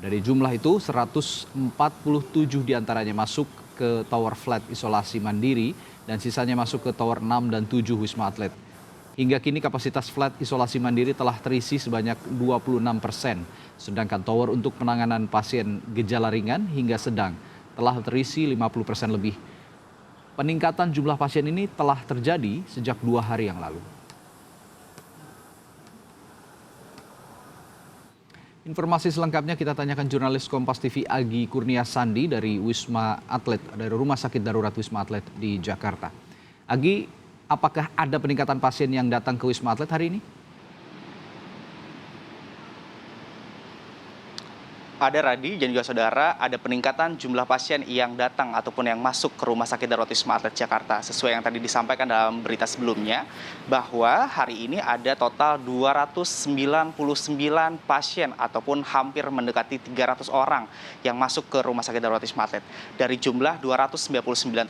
Dari jumlah itu, 147 diantaranya masuk ke tower flat isolasi mandiri dan sisanya masuk ke tower 6 dan 7 Wisma Atlet. Hingga kini kapasitas flat isolasi mandiri telah terisi sebanyak 26%, sedangkan tower untuk penanganan pasien gejala ringan hingga sedang telah terisi 50% lebih. Peningkatan jumlah pasien ini telah terjadi sejak 2 hari yang lalu. Informasi selengkapnya kita tanyakan jurnalis Kompas TV Agi Kurniasandi dari Wisma Atlet, dari Rumah Sakit Darurat Wisma Atlet di Jakarta. Agi, apakah ada peningkatan pasien yang datang ke Wisma Atlet hari ini? Ada Radi dan juga saudara, ada peningkatan jumlah pasien yang datang ataupun yang masuk ke Rumah Sakit Darurat Wisma Atlet Jakarta. Sesuai yang tadi disampaikan dalam berita sebelumnya, bahwa hari ini ada total 299 pasien ataupun hampir mendekati 300 orang yang masuk ke Rumah Sakit Darurat Wisma Atlet. Dari jumlah 299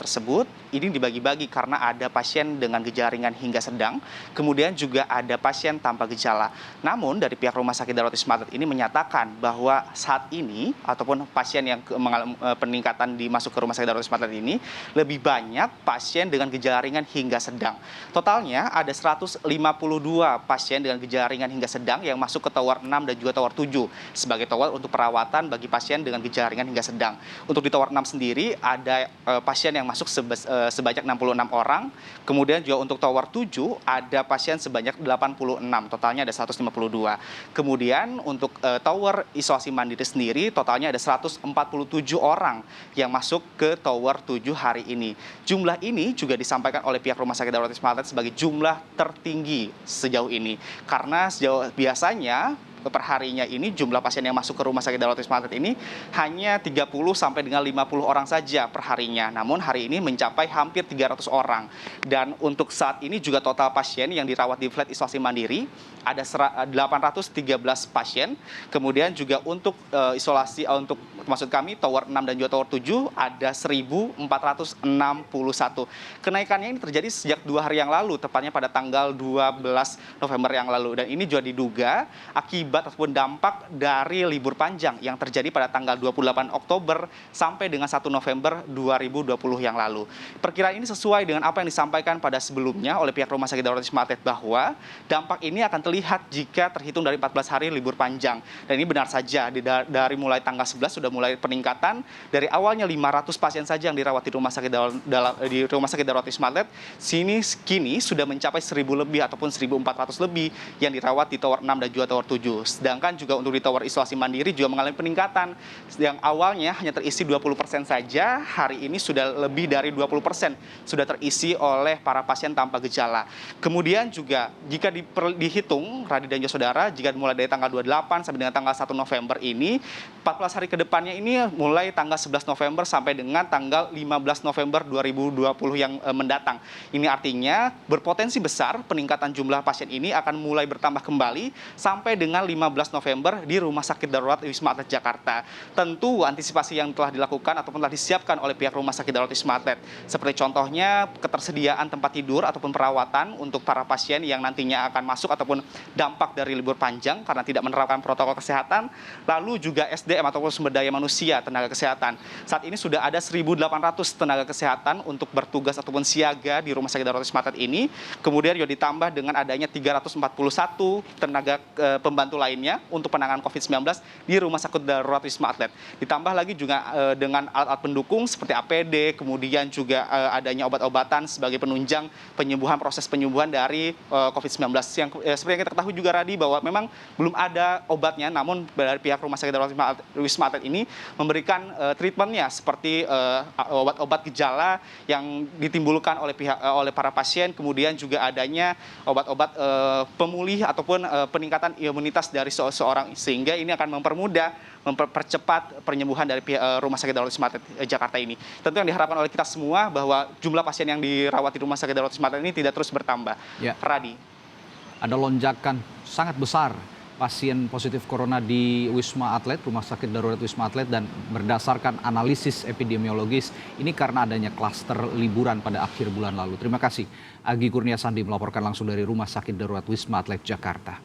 tersebut, ini dibagi-bagi karena ada pasien dengan gejala ringan hingga sedang, kemudian juga ada pasien tanpa gejala. Namun dari pihak Rumah Sakit Darurat Wisma Atlet ini menyatakan bahwa saat ini ataupun pasien yang mengalami peningkatan masuk ke Rumah Sakit Darurat Wisma Atlet ini lebih banyak pasien dengan gejala ringan hingga sedang. Totalnya ada 152 pasien dengan gejala ringan hingga sedang yang masuk ke tower 6 dan juga tower 7 sebagai tower untuk perawatan bagi pasien dengan gejala ringan hingga sedang. Untuk di tower 6 sendiri ada pasien yang masuk sebanyak 66 orang. Kemudian juga untuk tower 7 ada pasien sebanyak 86. Totalnya ada 152. Kemudian untuk tower isolasi mandiri sendiri totalnya ada 147 orang yang masuk ke tower 7 hari ini. Jumlah ini juga disampaikan oleh pihak Rumah Sakit Darurat Wisma Atlet sebagai jumlah tertinggi sejauh ini. Karena biasanya perharinya ini jumlah pasien yang masuk ke Rumah Sakit Darurat Wisma Atlet ini hanya 30 sampai dengan 50 orang saja perharinya. Namun hari ini mencapai hampir 300 orang. Dan untuk saat ini juga total pasien yang dirawat di flat isolasi mandiri ada 813 pasien. Kemudian juga untuk isolasi untuk maksud kami tower 6 dan juga tower 7 ada 1.461. Kenaikannya ini terjadi sejak 2 hari yang lalu, tepatnya pada tanggal 12 November yang lalu. Dan ini juga diduga akibat ataupun dampak dari libur panjang yang terjadi pada tanggal 28 Oktober sampai dengan 1 November 2020 yang lalu. Perkiraan ini sesuai dengan apa yang disampaikan pada sebelumnya oleh pihak Rumah Sakit Darurat Wisma Atlet bahwa dampak ini akan terlihat jika terhitung dari 14 hari libur panjang. Dan ini benar saja, dari mulai tanggal 11 sudah mulai peningkatan. Dari awalnya 500 pasien saja yang dirawat di Rumah Sakit Darurat Wisma Atlet, kini sudah mencapai 1.000 lebih ataupun 1.400 lebih yang dirawat di tower 6 dan juga tower 7. Sedangkan juga untuk di tower isolasi mandiri juga mengalami peningkatan. Yang awalnya hanya terisi 20% saja, hari ini sudah lebih dari 20% sudah terisi oleh para pasien tanpa gejala. Kemudian juga jika dihitung, Radi dan juga saudara, jika mulai dari tanggal 28 sampai dengan tanggal 1 November ini, 14 hari ke depannya ini mulai tanggal 11 November sampai dengan tanggal 15 November 2020 yang mendatang. Ini artinya berpotensi besar peningkatan jumlah pasien ini akan mulai bertambah kembali sampai dengan 15 November di Rumah Sakit Darurat Wisma Atlet Jakarta. Tentu antisipasi yang telah dilakukan ataupun telah disiapkan oleh pihak Rumah Sakit Darurat Wisma Atlet, seperti contohnya ketersediaan tempat tidur ataupun perawatan untuk para pasien yang nantinya akan masuk ataupun dampak dari libur panjang karena tidak menerapkan protokol kesehatan, lalu juga SDM ataupun sumber daya manusia tenaga kesehatan. Saat ini sudah ada 1.800 tenaga kesehatan untuk bertugas ataupun siaga di Rumah Sakit Darurat Wisma Atlet ini. Kemudian juga ditambah dengan adanya 341 tenaga pembantu lainnya untuk penanganan COVID-19 di Rumah Sakit Darurat Wisma Atlet. Ditambah lagi juga dengan alat-alat pendukung seperti APD, kemudian juga adanya obat-obatan sebagai penunjang proses penyembuhan dari COVID-19. Yang seperti yang kita ketahui juga Radi, bahwa memang belum ada obatnya, namun dari pihak Rumah Sakit Darurat Wisma Atlet ini memberikan treatmentnya seperti obat-obat gejala yang ditimbulkan oleh para pasien, kemudian juga adanya obat-obat pemulih ataupun peningkatan imunitas dari seseorang, sehingga ini akan mempercepat penyembuhan dari Rumah Sakit Darurat Wisma Atlet Jakarta ini. Tentu yang diharapkan oleh kita semua bahwa jumlah pasien yang dirawat di Rumah Sakit Darurat Wisma Atlet ini tidak terus bertambah. Ya. Radi. Ada lonjakan sangat besar pasien positif corona di Wisma Atlet, Rumah Sakit Darurat Wisma Atlet, dan berdasarkan analisis epidemiologis ini karena adanya klaster liburan pada akhir bulan lalu. Terima kasih Agi Kurniasandi melaporkan langsung dari Rumah Sakit Darurat Wisma Atlet Jakarta.